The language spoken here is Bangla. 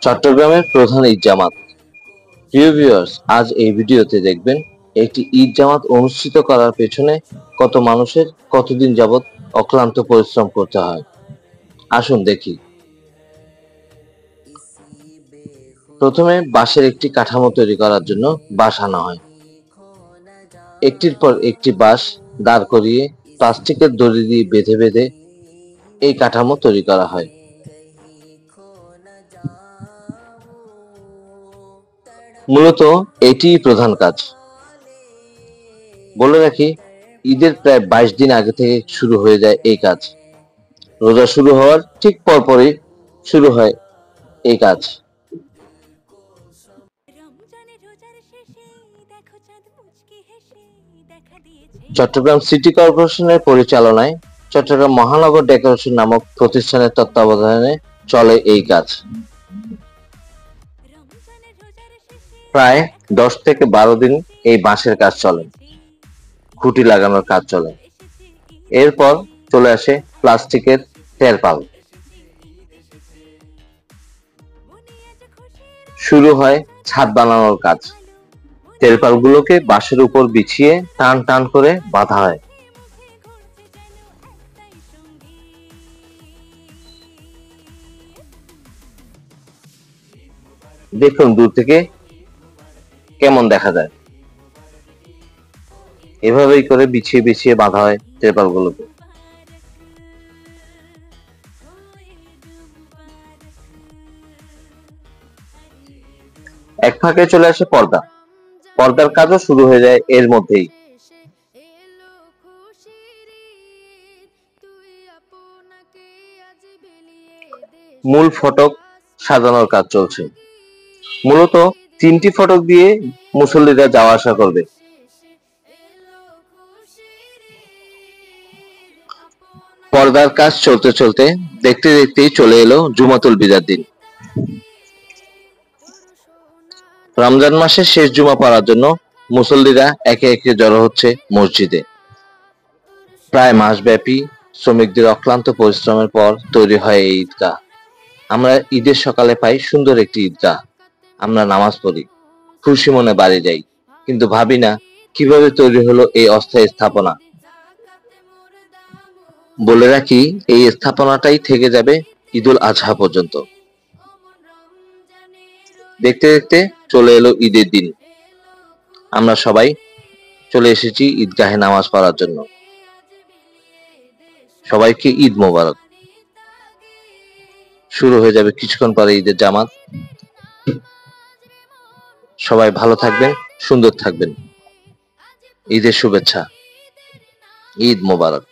চট্টগ্রামের প্রধান ঈদ জামাত। প্রিয় ভিউয়ার্স, আজ এই ভিডিওতে দেখবেন একটি ঈদ জামাত অনুষ্ঠিত করার পেছনে কত মানুষের কতদিন যাবৎ অক্লান্ত পরিশ্রম করতে হয়। আসুন দেখি। প্রথমে বাঁশের একটি কাঠামো তৈরি করার জন্য বাঁশ আনা হয়। একটির পর একটি বাঁশ দাঁড় করিয়ে প্লাস্টিকের দড়ি দিয়ে বেঁধে বেঁধে এই কাঠামো তৈরি করা হয়। মূলত এটিই প্রধান কাজ। বলে রাখি, ঈদের প্রায় 22 দিন আগে থেকে শুরু হয়ে যায় এই কাজ। রোজা শুরু হওয়ার ঠিক পরপরই শুরু হয় এই কাজ। চট্টগ্রাম সিটি কর্পোরেশনের পরিচালনায় চট্টগ্রাম মহানগর ডেকোরেশন নামক প্রতিষ্ঠানের তত্ত্বাবধানে চলে এই কাজ। প্রায় 10 থেকে 12 দিন এই বাঁশের কাজ চলে, খুঁটি লাগানোর কাজ চলে। এরপর চলে আসে প্লাস্টিকের তেরপাল। শুরু হয় ছাদ বানানোর কাজ। তেরপালগুলোকে বাঁশের উপর বিছিয়ে টান টান করে বাঁধা হয়। দেখুন দূর থেকে কেমন দেখা যায়। এভাবেই করে বিছিয়ে বিছিয়ে বাঁধা হয় তেরপালগুলোকে। এক ফাঁকে চলে আসে পর্দা। পর্দার কাজও শুরু হয়ে যায় এর মধ্যেই। মূল ফটক সাজানোর কাজ চলছে। মূলত 3টি ফটক দিয়ে মুসল্লিরা যাওয়া আসা করবে। পর্দার কাজ চলতে চলতে দেখতে দেখতেই চলে এলো জুমাতুল বিদার দিন। রমজান মাসের শেষ জুমা পড়ার জন্য মুসল্লিরা একে একে জড়ো হচ্ছে মসজিদে। প্রায় মাসব্যাপী শ্রমিকদের অক্লান্ত পরিশ্রমের পর তৈরি হয় এই ঈদগাহ। আমরা ঈদের সকালে পাই সুন্দর একটি ঈদগাহ। আমরা নামাজ পড়ি, খুশি মনে বাড়ি যাই, কিন্তু ভাবি না কিভাবে তৈরি হলো এই অস্থায়ী স্থাপনা। বলে রাখি, এই স্থাপনাটাই থেকে যাবে ঈদুল আজহা পর্যন্ত। দেখতে দেখতে চলে এলো ঈদের দিন। আমরা সবাই চলে এসেছি ঈদগাহে নামাজ পড়ার জন্য। সবাইকে ঈদ মোবারক। শুরু হয়ে যাবে কিছুক্ষণ পরে ঈদের জামাত। সবাই ভালো থাকবেন, সুন্দর থাকবেন। ঈদের শুভেচ্ছা। ঈদ মোবারক।